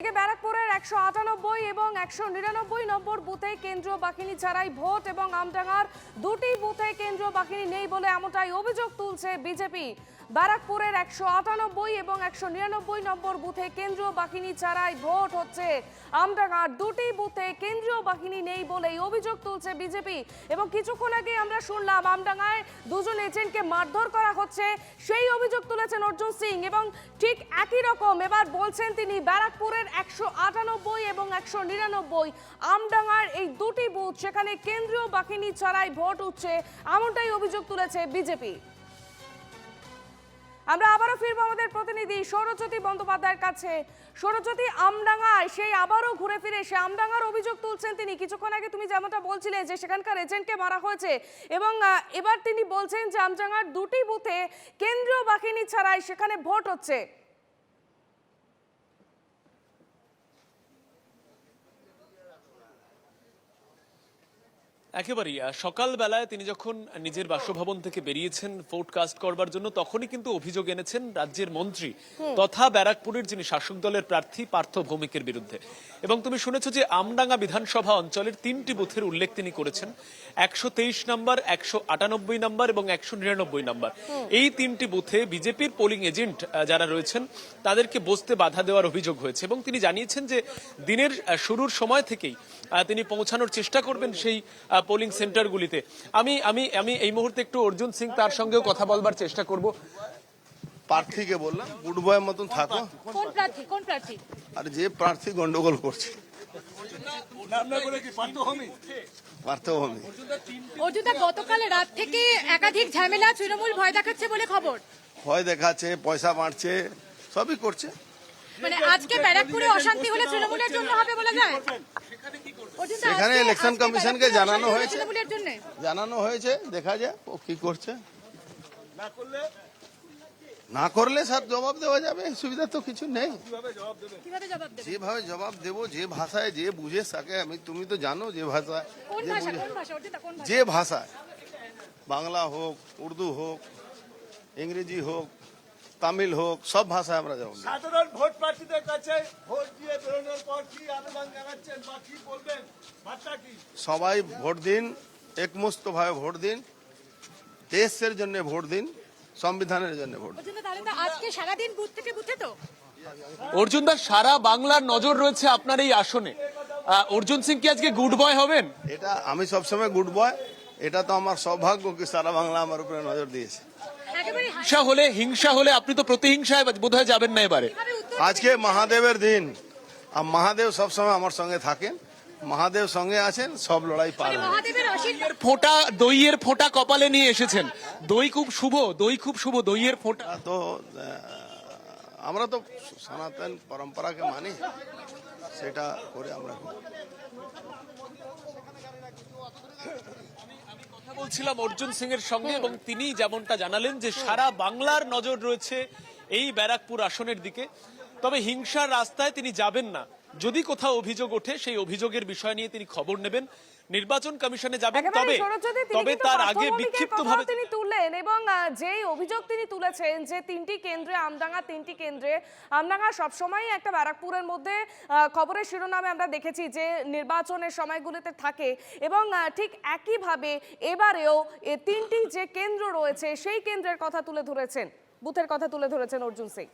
ব্যারাকপুরের ১৯৮ এবং ১৯৯ নম্বর বুথে কেন্দ্রীয় বাহিনী ছাড়াই ভোট এবং আমডাঙ্গার দুটি বুথে কেন্দ্রীয় বাহিনী নেই বলে এমনটাই অভিযোগ তুলছে বিজেপি। ব্যারাকপুরের ১৯৮ এবং ১৯৯ নম্বর বুথে কেন্দ্রীয় বাহিনী ছাড়াই ভোট হচ্ছে, আমডাঙ্গার দুটি বুথে কেন্দ্রীয় বাহিনী নেই বলেই অভিযোগ তুলছে বিজেপি। এবং কিছুক্ষণ আগে আমরা শুনলাম আমডাঙ্গায় দুজন এজেন্টকে মারধর করা হচ্ছে, সেই অভিযোগ তুলেছেন অর্জুন সিং। এবং ঠিক একই রকম এবার বলছেন তিনি ব্যারাকপুরের ১৯৮ এবং ১৯৯ আমডাঙ্গার এই দুটি বুথ সেখানে কেন্দ্রীয় বাহিনী ছাড়াই ভোট উঠছে, এমনটাই অভিযোগ তুলেছে বিজেপি। আমরা আবারও ফিরবো আমাদের প্রতিনিধি সৌরজ্যোতি বন্দ্যোপাধ্যায়ের কাছে। সৌরজ্যোতি, আমডাঙ্গায় সেই আবারও ঘুরে ফিরে সে আমডাঙ্গার অভিযোগ তুলছেন তিনি। কিছুক্ষণ আগে তুমি যেমনটা বলছিলে যে সেখানকার এজেন্টকে মারা হয়েছে এবং এবার তিনি বলছেন যে আমডাঙ্গার দুটি বুথে কেন্দ্রীয় বাহিনী ছাড়াই সেখানে ভোট হচ্ছে। একেবারেই সকালবেলায় তিনি যখন নিজের বাসভবন থেকে বেরিয়েছেন ভোট কাস্ট করবার জন্য, তখনই কিন্তু অভিযোগ এনেছেন রাজ্যের মন্ত্রী তথা ব্যারাকপুরের যিনি শাসক দলের প্রার্থী পার্থ ভৌমিকের বিরুদ্ধে। এবং তুমি শুনেছো যে আমডাঙ্গা বিধানসভা অঞ্চলের তিনটি বুথের উল্লেখ তিনি করেছেন, ১২৩ নম্বর, ১৯৮ নম্বর এবং ১৯৯ নম্বর। এই তিনটি বুথে বিজেপির পোলিং এজেন্ট যারা রয়েছেন তাদেরকে বসতে বাধা দেওয়ার অভিযোগ হয়েছে। এবং তিনি জানিয়েছেন যে দিনের শুরুর সময় থেকেই তিনি পৌঁছানোর চেষ্টা করবেন সেই পোলিং সেন্টারগুলিতে। আমি আমি আমি এই মুহূর্তে একটু অর্জুন সিং তার সঙ্গেও কথা বলবার চেষ্টা করব। প্রার্থীকে বললাম গুড বয় মতন থাকো। কোন প্রার্থী? কোন প্রার্থী? আর যে প্রার্থী গন্ডগোল করছে পার্থভূমি। অর্জুনদা, গতকাল রাত থেকে একাধিক ঝামেলা, তৃণমূল ভয় দেখাচ্ছে বলে খবর। ভয় দেখাচ্ছে, পয়সা মারছে, সবই করছে। মানে আজকে ব্যারাকপুরে অশান্তি হলে তৃণমূলের জন্য হবে বলা যায়। সেখানে ইলেকশন কমিশনকে জানানো হয়েছে, দেখা যায় ও কি করছে। না করলে স্যার জবাব দেওয়া যাবে, সুবিধা তো কিছু নেই। যেভাবে জবাব দেবো, যে ভাষায় যে বুঝে থাকে, তুমি তো জানো যে ভাষায়, যে ভাষায়, বাংলা হোক, উর্দু হোক, ইংরেজি হোক, তামিল হোক, সব ভাষায় আমরা যাবো। সাধারণ ভোট প্রার্থীদের কাছে ভোট দিয়ে বেরোনোর পর কি আবেদন জানাচ্ছেন বা কি বলবেন, বার্তা কি? সবাই ভোট দিন, একমুষ্ট ভাবে ভোট দিন, দেশের জন্য ভোট দিন, সংবিধানের জন্য ভোট দিন। আজকে সারাদিন বুথ থেকে বুথে তো অর্জুন দা, সারা বাংলার নজর রয়েছে আপনার এই আসনে। অর্জুন সিং কি আজকে গুড বয় হবেন? এটা আমি সবসময় গুড বয়, এটা তো আমার সৌভাগ্য কি সারা বাংলা আমার উপরে নজর দিয়েছে। হিংসা হলে আপনি তো প্রতিহিংসায় বোধহয় যাবেন না এবারে। আজকে মহাদেবের দিন, আর মহাদেব সবসময় আমার সঙ্গে থাকেন, মহাদেব সঙ্গে আছেন, সব লড়াই পার। ফোঁটা, দইয়ের ফোঁটা কপালে নিয়ে এসেছেন, দই খুব শুভ, দই খুব শুভ, দইয়ের ফোঁটা। তো আমরা তো সনাতন পরম্পরাকে মানি, সেটা করে আমরা বলছিলাম অর্জুন সিং এর সঙ্গে, এবং তিনি যেমনটা জানালেন যে সারা বাংলার নজর রয়েছে এই ব্যারাকপুর আসনের দিকে। তবে হিংসার রাস্তায় তিনি যাবেন না। যদি কোথাও অভিযোগ ওঠে সেই অভিযোগের বিষয় নিয়ে তিনি খবর নেবেন, নির্বাচন কমিশনে যাবেন। তবে তার আগে বিক্ষিপ্তভাবে তিনি তুললেন এবং যেই অভিযোগ তিনি তুলেছেন যে তিনটি কেন্দ্রে, আমডাঙ্গা তিনটি কেন্দ্রে, আমডাঙ্গা সবসময় একটা ব্যারাকপুরের মধ্যে খবরের শিরোনামে আমরা দেখেছি যে নির্বাচনের সময়গুলিতে থাকে। এবং ঠিক একইভাবে এবারেও তিনটি যে কেন্দ্র রয়েছে সেই কেন্দ্রের কথা তুলে ধরেছেন, বুথের কথা তুলে ধরেছেন অর্জুন সিং।